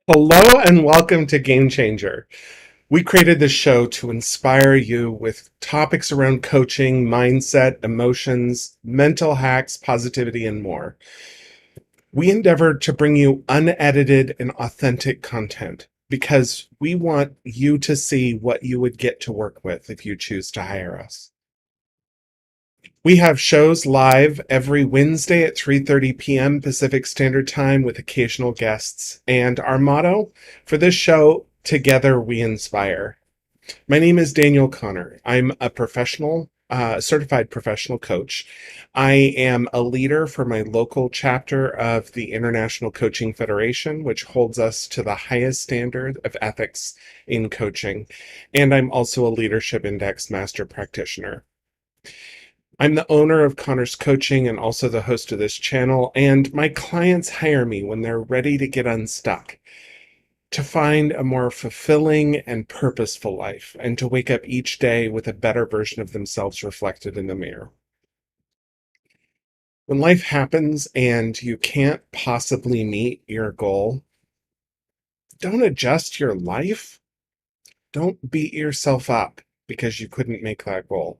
Hello and welcome to Game Changer. We created this show to inspire you with topics around coaching, mindset, emotions, mental hacks, positivity, and more. We endeavor to bring you unedited and authentic content because we want you to see what you would get to work with if you choose to hire us. We have shows live every Wednesday at 3:30 p.m. Pacific Standard Time with occasional guests. And our motto for this show, Together We Inspire. My name is Daniel Connor. I'm a certified professional coach. I am a leader for my local chapter of the International Coaching Federation, which holds us to the highest standard of ethics in coaching. And I'm also a Leadership Index Master Practitioner. I'm the owner of Connor's Coaching and also the host of this channel, and my clients hire me when they're ready to get unstuck, to find a more fulfilling and purposeful life, and to wake up each day with a better version of themselves reflected in the mirror. When life happens and you can't possibly meet your goal, don't adjust your life. Don't beat yourself up because you couldn't make that goal.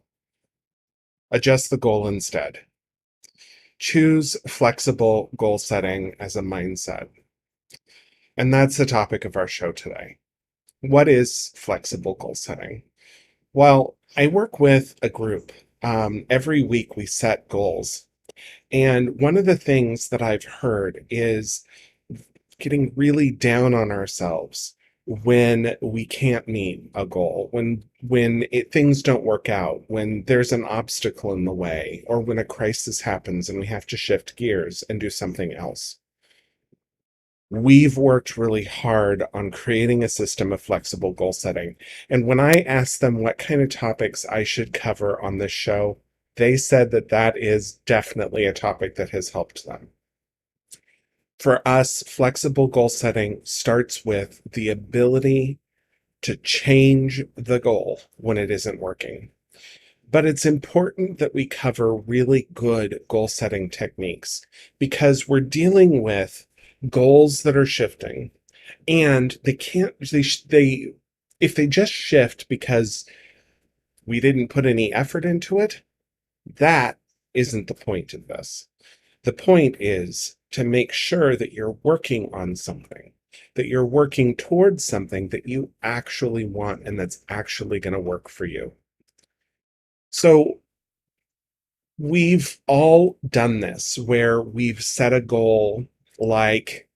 Adjust the goal instead. Choose flexible goal setting as a mindset. And that's the topic of our show today. What is flexible goal setting? Well, I work with a group. Every week we set goals. And one of the things that I've heard is getting really down on ourselves when we can't meet a goal, when things don't work out, when there's an obstacle in the way, or when a crisis happens and we have to shift gears and do something else. We've worked really hard on creating a system of flexible goal setting. And when I asked them what kind of topics I should cover on this show, they said that that is definitely a topic that has helped them. For us, flexible goal setting starts with the ability to change the goal when it isn't working. But it's important that we cover really good goal setting techniques because we're dealing with goals that are shifting, and they can't they if they just shift because we didn't put any effort into it, that isn't the point of this. The point is to make sure that you're working on something, that you're working towards something that you actually want and that's actually going to work for you. So we've all done this where we've set a goal like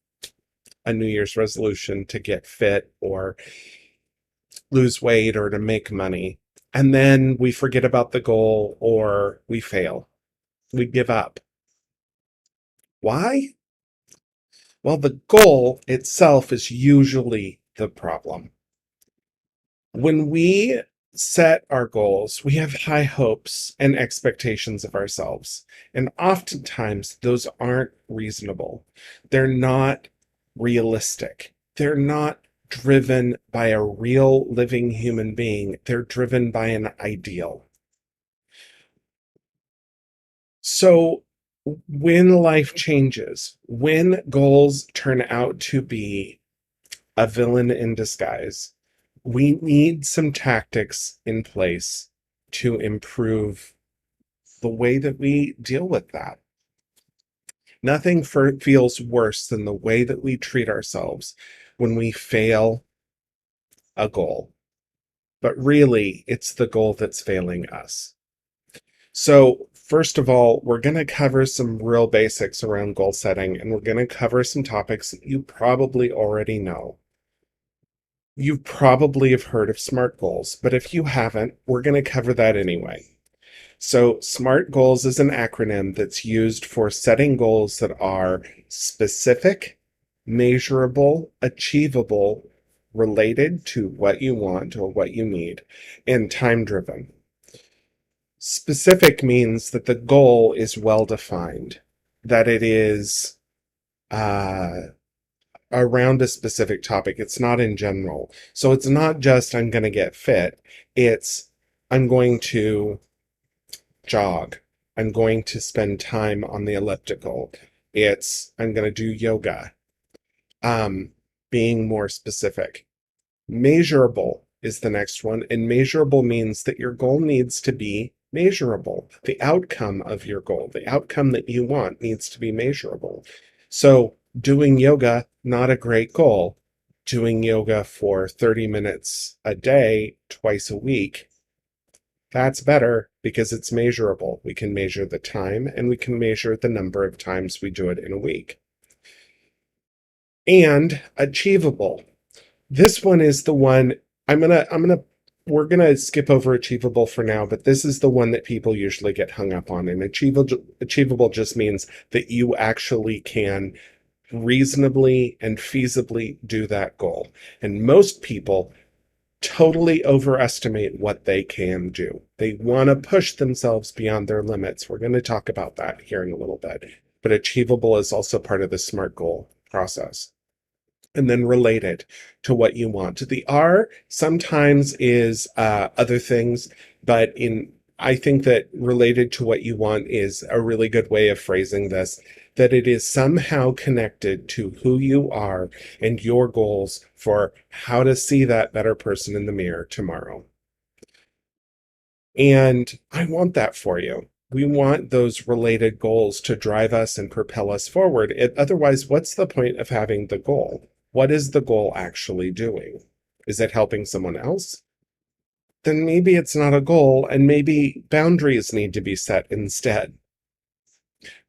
a New Year's resolution to get fit or lose weight or to make money. And then we forget about the goal or we fail. We give up. Why? Well, the goal itself is usually the problem. When we set our goals, we have high hopes and expectations of ourselves. And oftentimes those aren't reasonable. They're not realistic. They're not driven by a real living human being. They're driven by an ideal. So when life changes, when goals turn out to be a villain in disguise, we need some tactics in place to improve the way that we deal with that. Nothing feels worse than the way that we treat ourselves when we fail a goal. But really, it's the goal that's failing us. So, first of all, we're going to cover some real basics around goal setting, and we're going to cover some topics that you probably already know. You probably have heard of SMART goals, but if you haven't, we're going to cover that anyway. So, SMART goals is an acronym that's used for setting goals that are specific, measurable, achievable, related to what you want or what you need, and time driven. Specific means that the goal is well defined, that it is uh, around a specific topic. It's not in general. So it's not just I'm going to get fit. It's I'm going to jog. I'm going to spend time on the elliptical. It's I'm going to do yoga. Um, being more specific. Measurable is the next one, and measurable means that your goal needs to be measurable. The outcome of your goal, the outcome that you want, needs to be measurable. So, doing yoga, not a great goal. Doing yoga for 30 minutes a day, twice a week, that's better because it's measurable. We can measure the time and we can measure the number of times we do it in a week. And achievable. This one is the one we're gonna skip over achievable for now, but this is the one that people usually get hung up on. And achievable just means that you actually can reasonably and feasibly do that goal. And most people totally overestimate what they can do. They want to push themselves beyond their limits. We're going to talk about that here in a little bit. But achievable is also part of the SMART goal process. And then related to what you want. The R sometimes is other things, but I think that related to what you want is a really good way of phrasing this, that it is somehow connected to who you are and your goals for how to see that better person in the mirror tomorrow. And I want that for you. We want those related goals to drive us and propel us forward. Otherwise, what's the point of having the goal? What is the goal actually doing? Is it helping someone else? Then maybe it's not a goal, and maybe boundaries need to be set instead.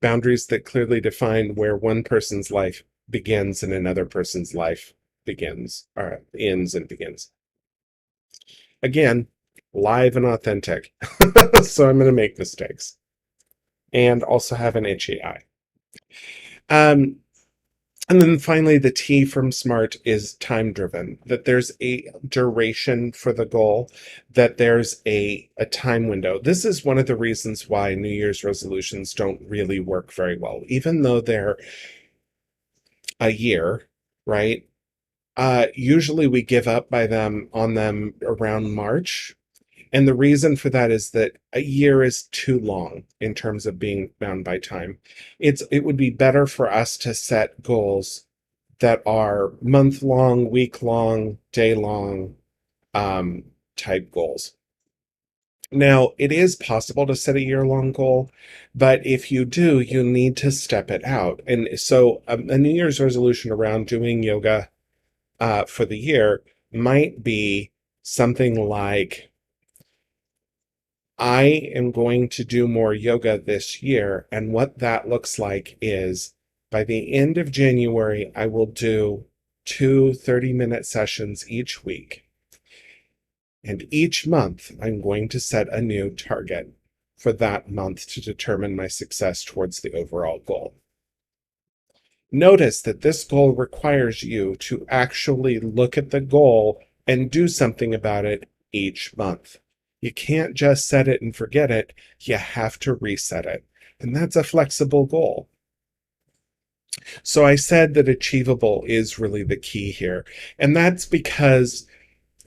Boundaries that clearly define where one person's life begins and another person's life begins, or ends and begins. Again, live and authentic. So I'm going to make mistakes and also have an itchy eye. And then finally, the T from SMART is time driven, that there's a duration for the goal, that there's a time window. This is one of the reasons why New Year's resolutions don't really work very well, even though they're a year, right? Usually we give up on them around March. And the reason for that is that a year is too long in terms of being bound by time. It would be better for us to set goals that are month long, week long, day long type goals. Now, it is possible to set a year-long goal, but if you do, you need to step it out. And so a New Year's resolution around doing yoga for the year might be something like, I am going to do more yoga this year. And what that looks like is by the end of January, I will do 2 30-minute sessions each week. And each month, I'm going to set a new target for that month to determine my success towards the overall goal. Notice that this goal requires you to actually look at the goal and do something about it each month. You can't just set it and forget it. You have to reset it. And that's a flexible goal. So I said that achievable is really the key here. And that's because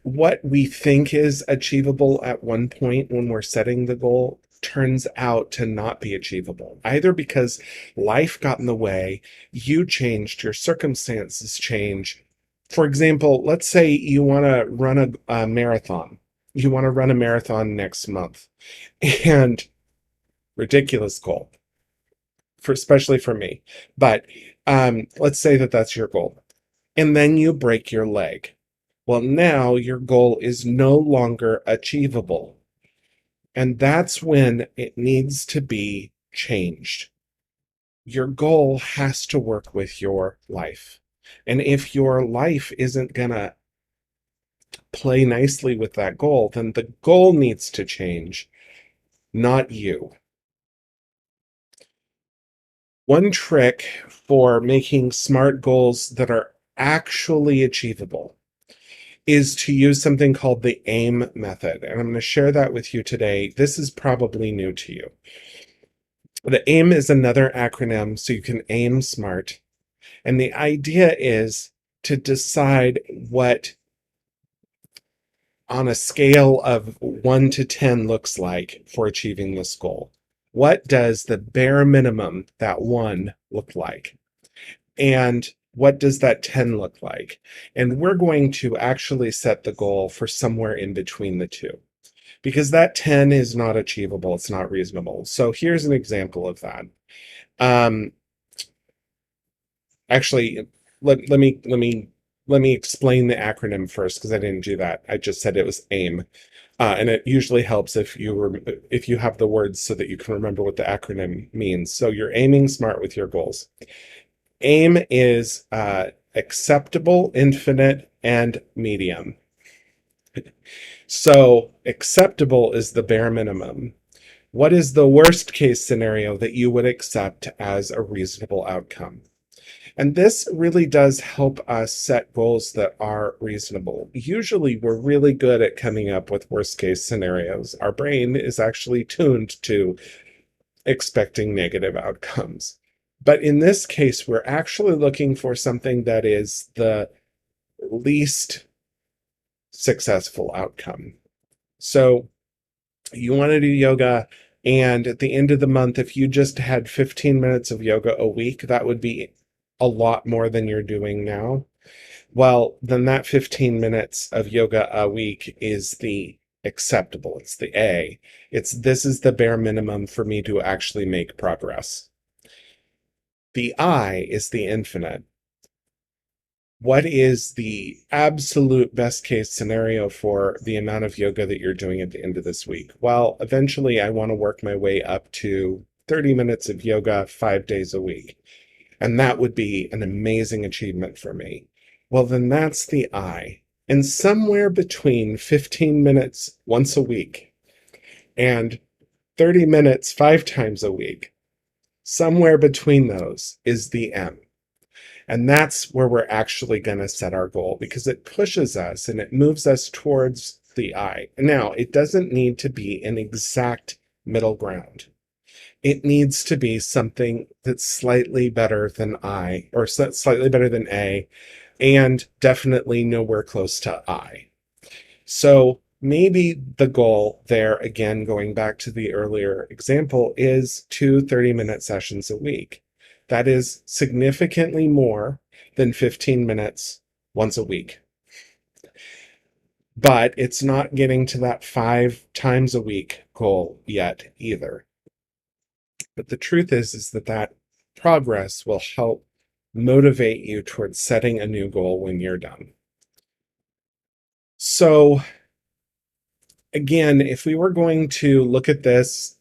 what we think is achievable at one point when we're setting the goal turns out to not be achievable, either because life got in the way, you changed, your circumstances change. For example, let's say you want to run a marathon. You want to run a marathon next month, and ridiculous goal, especially for me. But let's say that that's your goal, and then you break your leg. Well, now your goal is no longer achievable. And that's when it needs to be changed. Your goal has to work with your life. And if your life isn't going to play nicely with that goal, then the goal needs to change, not you. One trick for making SMART goals that are actually achievable is to use something called the AIM method. And I'm going to share that with you today. This is probably new to you. The AIM is another acronym, so you can aim SMART. And the idea is to decide what, on a scale of 1 to 10, looks like for achieving this goal. What does the bare minimum, that 1, look like? And what does that 10 look like? And we're going to actually set the goal for somewhere in between the two, because that 10 is not achievable, it's not reasonable. So here's an example of that. Um, actually, let me explain the acronym first, because I didn't do that. I just said it was AIM. And it usually helps if you have the words so that you can remember what the acronym means. So you're aiming smart with your goals. AIM is acceptable, infinite, and medium. So acceptable is the bare minimum. What is the worst case scenario that you would accept as a reasonable outcome? And this really does help us set goals that are reasonable. Usually, we're really good at coming up with worst case scenarios. Our brain is actually tuned to expecting negative outcomes. But in this case, we're actually looking for something that is the least successful outcome. So you want to do yoga, and at the end of the month, if you just had 15 minutes of yoga a week, that would be a lot more than you're doing now. Well, then that 15 minutes of yoga a week is the acceptable. It's the A. This is the bare minimum for me to actually make progress. The I is the infinite. What is the absolute best case scenario for the amount of yoga that you're doing at the end of this week? Well, eventually I want to work my way up to 30 minutes of yoga 5 days a week. And that would be an amazing achievement for me. Well, then that's the I. And somewhere between 15 minutes once a week and 30 minutes 5 times a week, somewhere between those is the M. And that's where we're actually going to set our goal, because it pushes us and it moves us towards the I. Now, it doesn't need to be an exact middle ground. It needs to be something that's slightly better than I, or slightly better than A, and definitely nowhere close to I. So maybe the goal there, again, going back to the earlier example, is 2 30-minute sessions a week. That is significantly more than 15 minutes once a week. But it's not getting to that 5 times a week goal yet either. But the truth is that progress will help motivate you towards setting a new goal when you're done. So again, if we were going to look at this,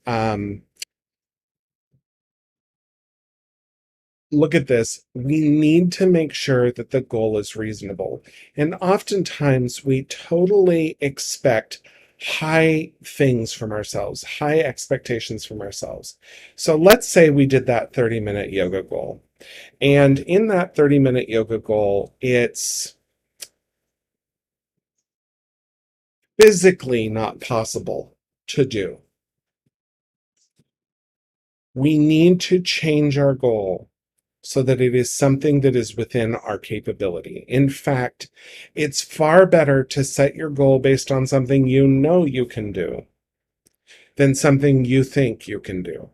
we need to make sure that the goal is reasonable. And oftentimes we totally expect high things from ourselves, high expectations from ourselves. So let's say we did that 30-minute yoga goal. And in that 30-minute yoga goal, it's physically not possible to do. We need to change our goal so that it is something that is within our capability. In fact, it's far better to set your goal based on something you know you can do than something you think you can do.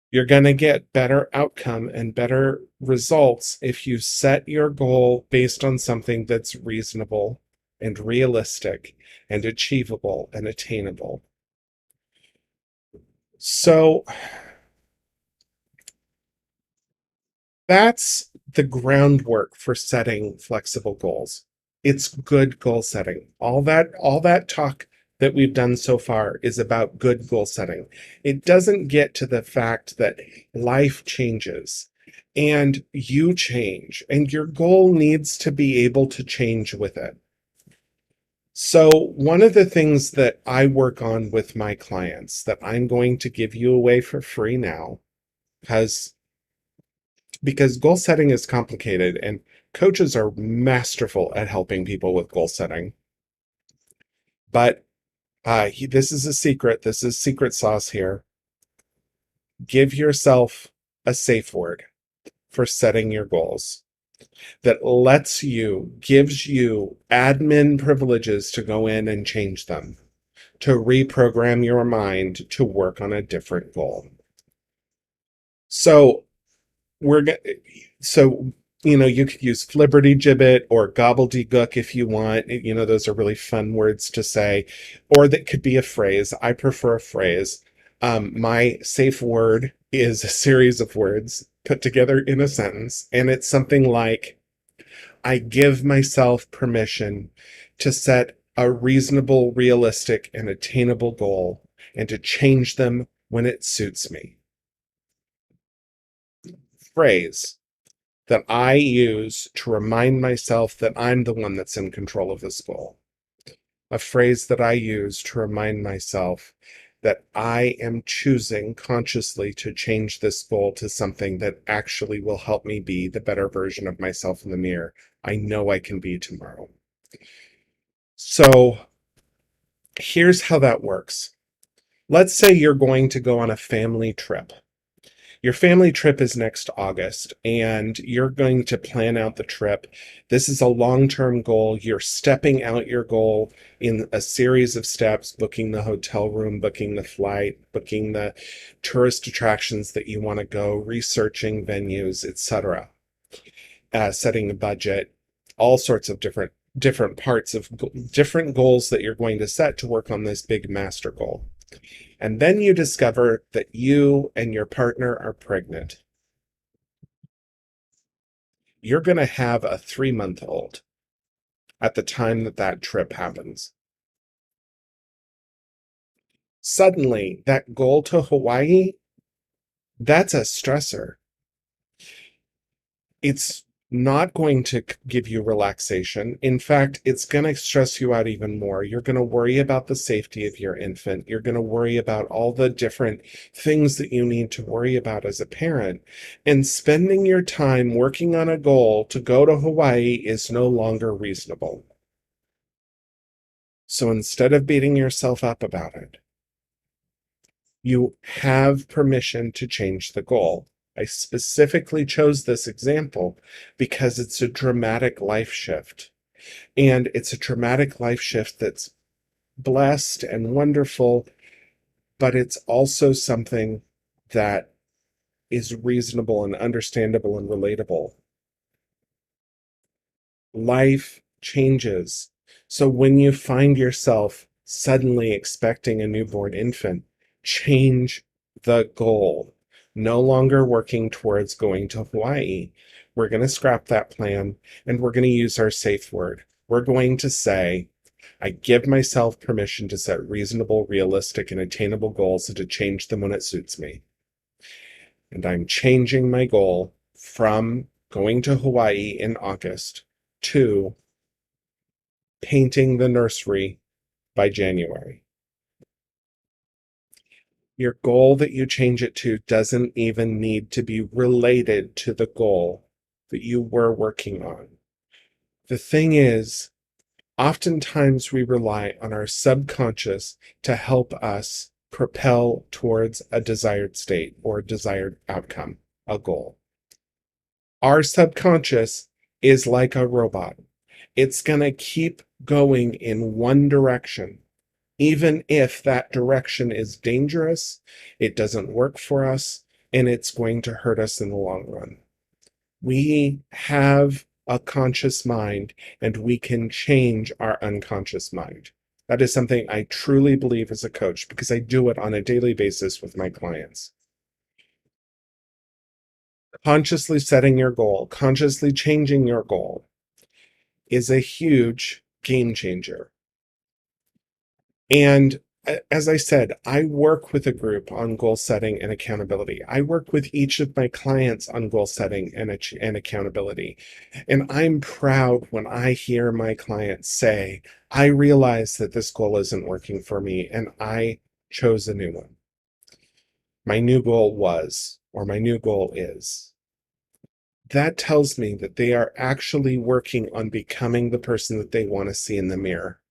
You're going to get better outcome and better results if you set your goal based on something that's reasonable and realistic and achievable and attainable. So that's the groundwork for setting flexible goals. It's good goal setting. All that talk that we've done so far is about good goal setting. It doesn't get to the fact that life changes and you change, and your goal needs to be able to change with it. So one of the things that I work on with my clients that I'm going to give you away for free now, because goal setting is complicated and coaches are masterful at helping people with goal setting. But this is a secret. This is secret sauce here. Give yourself a safe word for setting your goals that gives you admin privileges to go in and change them, to reprogram your mind to work on a different goal. So we're go- so you could use flibberty gibbet or gobbledygook if you want. Those are really fun words to say, or that could be a phrase. I prefer a phrase. My safe word is a series of words put together in a sentence, and it's something like, I give myself permission to set a reasonable, realistic, and attainable goal and to change them when it suits me. Phrase that I use to remind myself that I'm the one that's in control of this goal. A phrase that I use to remind myself that I am choosing consciously to change this goal to something that actually will help me be the better version of myself in the mirror I know I can be tomorrow. So here's how that works. Let's say you're going to go on a family trip. Your family trip is next August, and you're going to plan out the trip. This is a long-term goal. You're stepping out your goal in a series of steps, booking the hotel room, booking the flight, booking the tourist attractions that you want to go, researching venues, etc., setting a budget, all sorts of different parts of different goals that you're going to set to work on this big master goal. And then you discover that you and your partner are pregnant. You're going to have a 3-month-old at the time that that trip happens. Suddenly, that goal to Hawaii, that's a stressor. It's not going to give you relaxation. In fact, it's going to stress you out even more. You're going to worry about the safety of your infant. You're going to worry about all the different things that you need to worry about as a parent. And spending your time working on a goal to go to Hawaii is no longer reasonable. So instead of beating yourself up about it, you have permission to change the goal. I specifically chose this example because it's a dramatic life shift. And it's a dramatic life shift that's blessed and wonderful, but it's also something that is reasonable and understandable and relatable. Life changes. So when you find yourself suddenly expecting a newborn infant, change the goal. No longer working towards going to Hawaii. We're going to scrap that plan and we're going to use our safe word. We're going to say, I give myself permission to set reasonable, realistic, and attainable goals and to change them when it suits me. And I'm changing my goal from going to Hawaii in August to painting the nursery by January. Your goal that you change it to doesn't even need to be related to the goal that you were working on. The thing is, oftentimes we rely on our subconscious to help us propel towards a desired state or desired outcome, a goal. Our subconscious is like a robot. It's going to keep going in one direction. Even if that direction is dangerous, it doesn't work for us, and it's going to hurt us in the long run. We have a conscious mind, and we can change our unconscious mind. That is something I truly believe as a coach because I do it on a daily basis with my clients. Consciously setting your goal, consciously changing your goal is a huge game changer. And as I said, I work with a group on goal setting and accountability. I work with each of my clients on goal setting and accountability. And I'm proud when I hear my clients say, I realize that this goal isn't working for me and I chose a new one. My new goal was, or my new goal is. That tells me that they are actually working on becoming the person that they want to see in the mirror.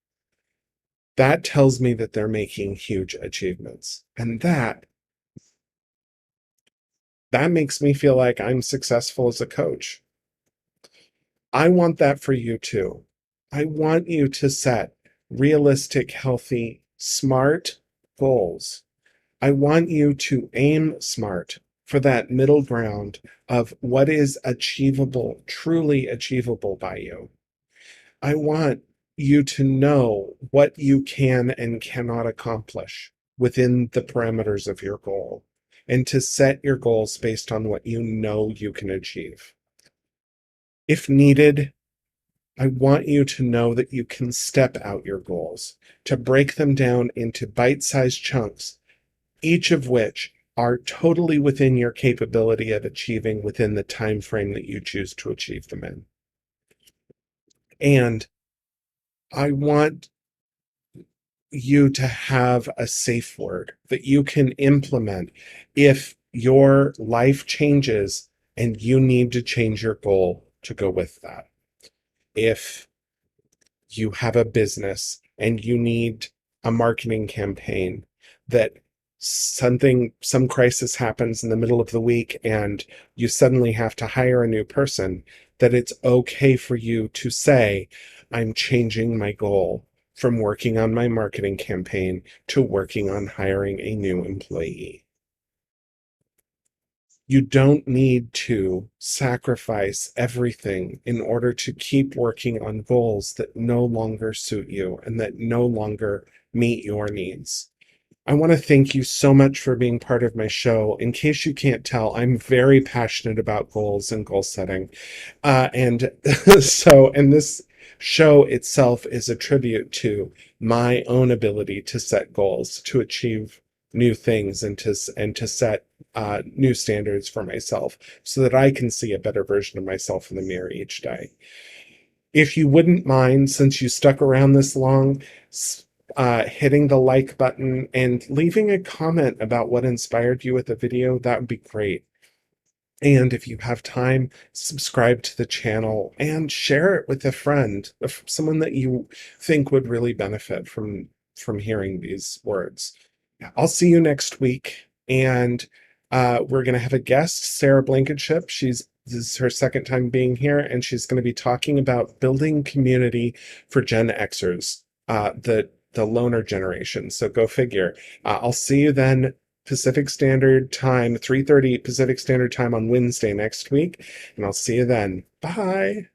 That tells me that they're making huge achievements. And that makes me feel like I'm successful as a coach. I want that for you too. I want you to set realistic, healthy, smart goals. I want you to aim smart. for that middle ground of what is achievable, truly achievable by you. I want you to know what you can and cannot accomplish within the parameters of your goal, and to set your goals based on what you know you can achieve. If needed, I want you to know that you can step out your goals, to break them down into bite-sized chunks, each of which are totally within your capability of achieving within the time frame that you choose to achieve them in. And I want you to have a safe word that you can implement if your life changes and you need to change your goal to go with that. If you have a business and you need a marketing campaign that some crisis happens in the middle of the week and you suddenly have to hire a new person, that it's okay for you to say, I'm changing my goal from working on my marketing campaign to working on hiring a new employee. You don't need to sacrifice everything in order to keep working on goals that no longer suit you and that no longer meet your needs. I want to thank you so much for being part of my show. In case you can't tell, I'm very passionate about goals and goal setting. And and this show itself is a tribute to my own ability to set goals, to achieve new things, and to set new standards for myself so that I can see a better version of myself in the mirror each day. If you wouldn't mind, since you stuck around this long, hitting the like button and leaving a comment about what inspired you with the video, that would be great. And if you have time, subscribe to the channel and share it with a friend, someone that you think would really benefit from hearing these words. I'll see you next week, and we're going to have a guest, Sarah Blankenship. This is her second time being here, and she's going to be talking about building community for Gen Xers, the loner generation. So go figure. I'll see you then. Pacific Standard Time, 3:30 Pacific Standard Time on Wednesday next week, and I'll see you then. Bye.